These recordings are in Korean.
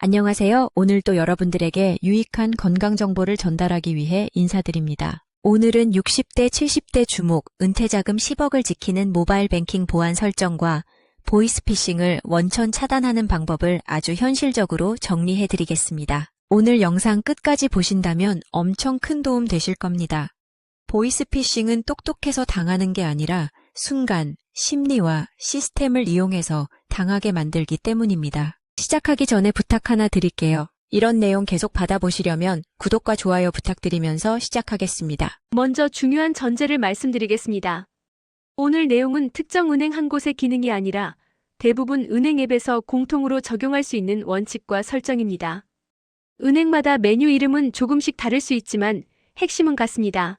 안녕하세요. 오늘도 여러분들에게 유익한 건강 정보를 전달하기 위해 인사드립니다. 오늘은 60대, 70대 주목, 은퇴자금 10억을 지키는 모바일 뱅킹 보안 설정과 보이스피싱을 원천 차단하는 방법을 아주 현실적으로 정리해 드리겠습니다. 오늘 영상 끝까지 보신다면 엄청 큰 도움 되실 겁니다. 보이스피싱은 똑똑해서 당하는 게 아니라 순간, 심리와 시스템을 이용해서 당하게 만들기 때문입니다. 시작하기 전에 부탁 하나 드릴게요. 이런 내용 계속 받아보시려면 구독과 좋아요 부탁드리면서 시작하겠습니다. 먼저 중요한 전제를 말씀드리겠습니다. 오늘 내용은 특정 은행 한 곳의 기능이 아니라 대부분 은행 앱에서 공통으로 적용할 수 있는 원칙과 설정입니다. 은행마다 메뉴 이름은 조금씩 다를 수 있지만 핵심은 같습니다.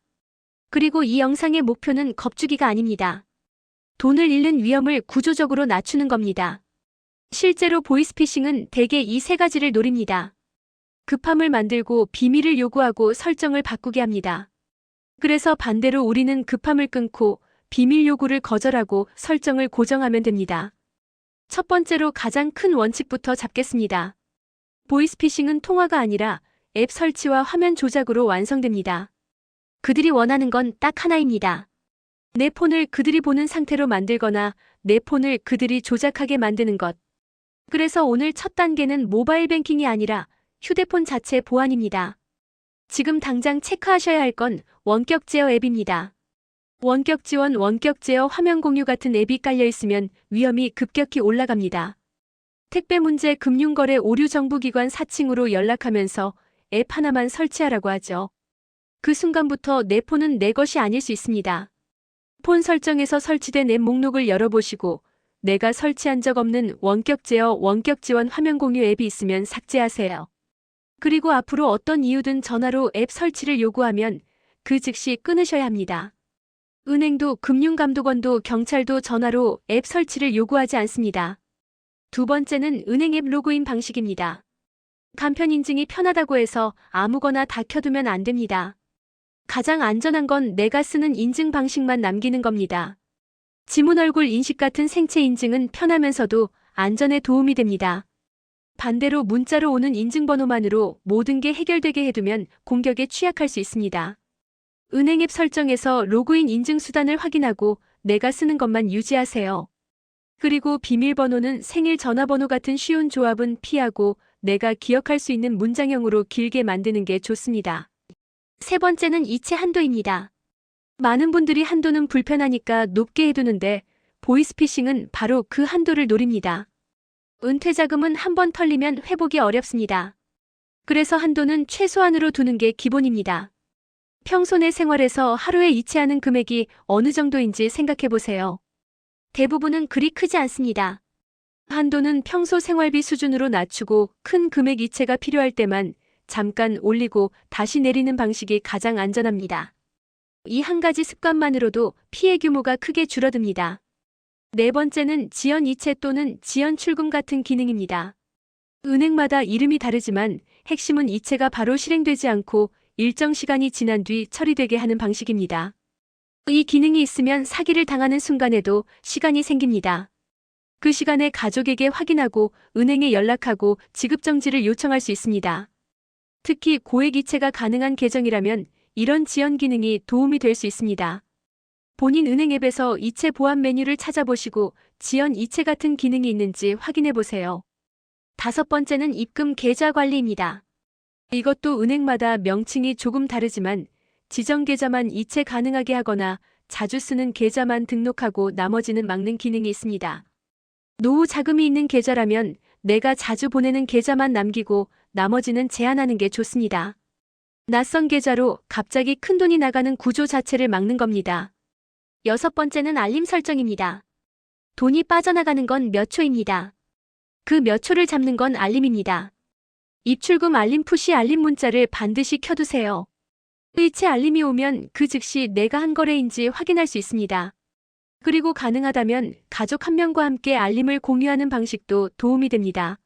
그리고 이 영상의 목표는 겁주기가 아닙니다. 돈을 잃는 위험을 구조적으로 낮추는 겁니다. 실제로 보이스피싱은 대개 이 세 가지를 노립니다. 급함을 만들고 비밀을 요구하고 설정을 바꾸게 합니다. 그래서 반대로 우리는 급함을 끊고 비밀 요구를 거절하고 설정을 고정하면 됩니다. 첫 번째로 가장 큰 원칙부터 잡겠습니다. 보이스피싱은 통화가 아니라 앱 설치와 화면 조작으로 완성됩니다. 그들이 원하는 건 딱 하나입니다. 내 폰을 그들이 보는 상태로 만들거나 내 폰을 그들이 조작하게 만드는 것. 그래서 오늘 첫 단계는 모바일 뱅킹이 아니라 휴대폰 자체 보안입니다. 지금 당장 체크하셔야 할 건 원격 제어 앱입니다. 원격 지원, 원격 제어, 화면 공유 같은 앱이 깔려 있으면 위험이 급격히 올라갑니다. 택배 문제, 금융거래, 오류 정부기관 사칭으로 연락하면서 앱 하나만 설치하라고 하죠. 그 순간부터 내 폰은 내 것이 아닐 수 있습니다. 폰 설정에서 설치된 앱 목록을 열어보시고 내가 설치한 적 없는 원격 제어, 원격 지원 화면 공유 앱이 있으면 삭제하세요. 그리고 앞으로 어떤 이유든 전화로 앱 설치를 요구하면 그 즉시 끊으셔야 합니다. 은행도 금융감독원도 경찰도 전화로 앱 설치를 요구하지 않습니다. 두 번째는 은행 앱 로그인 방식입니다. 간편 인증이 편하다고 해서 아무거나 다 켜두면 안 됩니다. 가장 안전한 건 내가 쓰는 인증 방식만 남기는 겁니다. 지문 얼굴 인식 같은 생체 인증은 편하면서도 안전에 도움이 됩니다. 반대로 문자로 오는 인증번호만으로 모든 게 해결되게 해두면 공격에 취약할 수 있습니다. 은행 앱 설정에서 로그인 인증 수단을 확인하고 내가 쓰는 것만 유지하세요. 그리고 비밀번호는 생일 전화번호 같은 쉬운 조합은 피하고 내가 기억할 수 있는 문장형으로 길게 만드는 게 좋습니다. 세 번째는 이체 한도입니다. 많은 분들이 한도는 불편하니까 높게 해두는데 보이스피싱은 바로 그 한도를 노립니다. 은퇴자금은 한 번 털리면 회복이 어렵습니다. 그래서 한도는 최소한으로 두는 게 기본입니다. 평소 내 생활에서 하루에 이체하는 금액이 어느 정도인지 생각해보세요. 대부분은 그리 크지 않습니다. 한도는 평소 생활비 수준으로 낮추고 큰 금액 이체가 필요할 때만 잠깐 올리고 다시 내리는 방식이 가장 안전합니다. 이 한 가지 습관만으로도 피해 규모가 크게 줄어듭니다. 네 번째는 지연 이체 또는 지연 출금 같은 기능입니다. 은행마다 이름이 다르지만 핵심은 이체가 바로 실행되지 않고 일정 시간이 지난 뒤 처리되게 하는 방식입니다. 이 기능이 있으면 사기를 당하는 순간에도 시간이 생깁니다. 그 시간에 가족에게 확인하고 은행에 연락하고 지급 정지를 요청할 수 있습니다. 특히 고액 이체가 가능한 계정이라면 이런 지연 기능이 도움이 될 수 있습니다. 본인 은행 앱에서 이체 보안 메뉴를 찾아보시고 지연 이체 같은 기능이 있는지 확인해 보세요. 다섯 번째는 입금 계좌 관리입니다. 이것도 은행마다 명칭이 조금 다르지만 지정 계좌만 이체 가능하게 하거나 자주 쓰는 계좌만 등록하고 나머지는 막는 기능이 있습니다. 노후 자금이 있는 계좌라면 내가 자주 보내는 계좌만 남기고 나머지는 제한하는 게 좋습니다. 낯선 계좌로 갑자기 큰돈이 나가는 구조 자체를 막는 겁니다. 여섯 번째는 알림 설정입니다. 돈이 빠져나가는 건 몇 초입니다. 그 몇 초를 잡는 건 알림입니다. 입출금 알림 푸시 알림 문자를 반드시 켜두세요. 이체 알림이 오면 그 즉시 내가 한 거래인지 확인할 수 있습니다. 그리고 가능하다면 가족 한 명과 함께 알림을 공유하는 방식도 도움이 됩니다.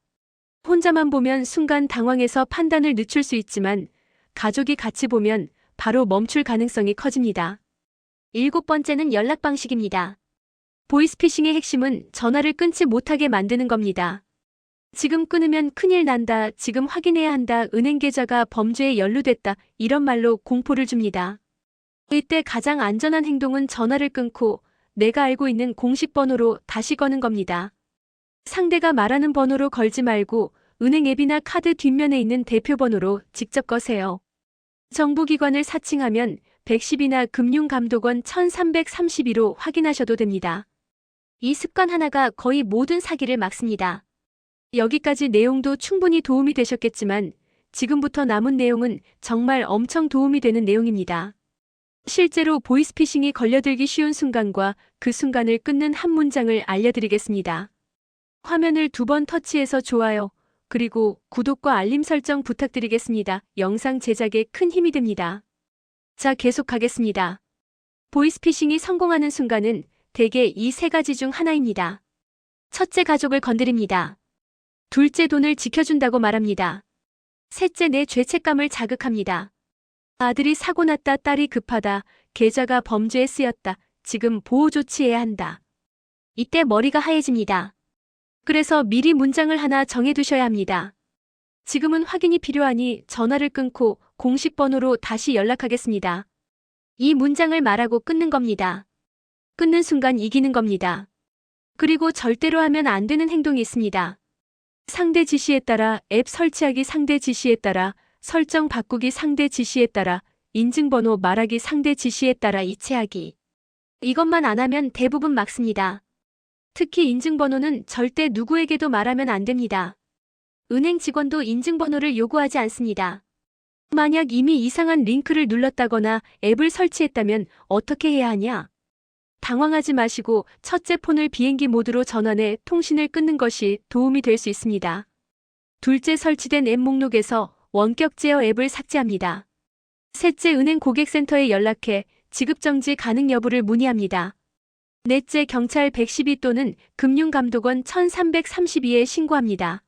혼자만 보면 순간 당황해서 판단을 늦출 수 있지만 가족이 같이 보면 바로 멈출 가능성이 커집니다. 일곱 번째는 연락 방식입니다. 보이스피싱의 핵심은 전화를 끊지 못하게 만드는 겁니다. 지금 끊으면 큰일 난다. 지금 확인해야 한다. 은행 계좌가 범죄에 연루됐다. 이런 말로 공포를 줍니다. 이때 가장 안전한 행동은 전화를 끊고 내가 알고 있는 공식 번호로 다시 거는 겁니다. 상대가 말하는 번호로 걸지 말고 은행 앱이나 카드 뒷면에 있는 대표 번호로 직접 거세요. 정부기관을 사칭하면 110이나 금융감독원 1332로 확인하셔도 됩니다. 이 습관 하나가 거의 모든 사기를 막습니다. 여기까지 내용도 충분히 도움이 되셨겠지만 지금부터 남은 내용은 정말 엄청 도움이 되는 내용입니다. 실제로 보이스피싱이 걸려들기 쉬운 순간과 그 순간을 끊는 한 문장을 알려드리겠습니다. 화면을 2번 터치해서 좋아요, 그리고 구독과 알림 설정 부탁드리겠습니다. 영상 제작에 큰 힘이 됩니다. 자, 계속하겠습니다. 보이스피싱이 성공하는 순간은 대개 이 3가지 중 하나입니다. 첫째, 가족을 건드립니다. 둘째, 돈을 지켜준다고 말합니다. 셋째, 내 죄책감을 자극합니다. 아들이 사고 났다, 딸이 급하다, 계좌가 범죄에 쓰였다, 지금 보호 조치해야 한다. 이때 머리가 하얘집니다. 그래서 미리 문장을 하나 정해두셔야 합니다. 지금은 확인이 필요하니 전화를 끊고 공식 번호로 다시 연락하겠습니다. 이 문장을 말하고 끊는 겁니다. 끊는 순간 이기는 겁니다. 그리고 절대로 하면 안 되는 행동이 있습니다. 상대 지시에 따라 앱 설치하기, 상대 지시에 따라 설정 바꾸기, 상대 지시에 따라 인증번호 말하기, 상대 지시에 따라 이체하기. 이것만 안 하면 대부분 막습니다. 특히 인증번호는 절대 누구에게도 말하면 안 됩니다. 은행 직원도 인증번호를 요구하지 않습니다. 만약 이미 이상한 링크를 눌렀다거나 앱을 설치했다면 어떻게 해야 하냐? 당황하지 마시고 첫째, 폰을 비행기 모드로 전환해 통신을 끊는 것이 도움이 될 수 있습니다. 둘째, 설치된 앱 목록에서 원격 제어 앱을 삭제합니다. 셋째, 은행 고객센터에 연락해 지급정지 가능 여부를 문의합니다. 넷째, 경찰 112 또는 금융감독원 1332에 신고합니다.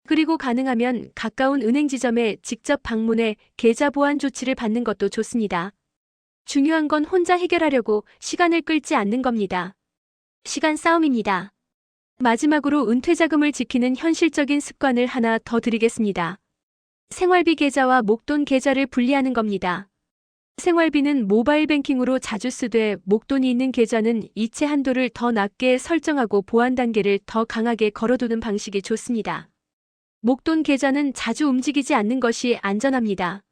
그리고 가능하면 가까운 은행 지점에 직접 방문해 계좌 보안 조치를 받는 것도 좋습니다. 중요한 건 혼자 해결하려고 시간을 끌지 않는 겁니다. 시간 싸움입니다. 마지막으로 은퇴자금을 지키는 현실적인 습관을 하나 더 드리겠습니다. 생활비 계좌와 목돈 계좌를 분리하는 겁니다. 생활비는 모바일 뱅킹으로 자주 쓰되 목돈이 있는 계좌는 이체 한도를 더 낮게 설정하고 보안 단계를 더 강하게 걸어두는 방식이 좋습니다. 목돈 계좌는 자주 움직이지 않는 것이 안전합니다.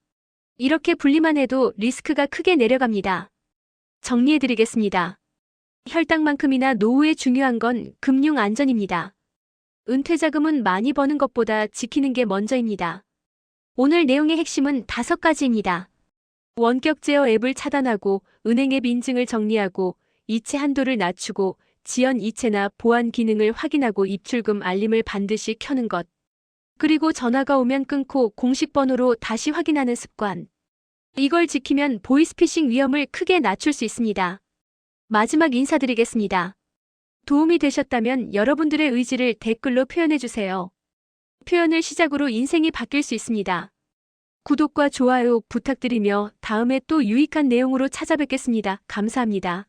이렇게 분리만 해도 리스크가 크게 내려갑니다. 정리해드리겠습니다. 혈당만큼이나 노후에 중요한 건 금융 안전입니다. 은퇴자금은 많이 버는 것보다 지키는 게 먼저입니다. 오늘 내용의 핵심은 5가지입니다. 원격 제어 앱을 차단하고 은행 앱 인증을 정리하고 이체 한도를 낮추고 지연 이체나 보안 기능을 확인하고 입출금 알림을 반드시 켜는 것. 그리고 전화가 오면 끊고 공식 번호로 다시 확인하는 습관. 이걸 지키면 보이스피싱 위험을 크게 낮출 수 있습니다. 마지막 인사드리겠습니다. 도움이 되셨다면 여러분들의 의지를 댓글로 표현해주세요. 표현을 시작으로 인생이 바뀔 수 있습니다. 구독과 좋아요 부탁드리며 다음에 또 유익한 내용으로 찾아뵙겠습니다. 감사합니다.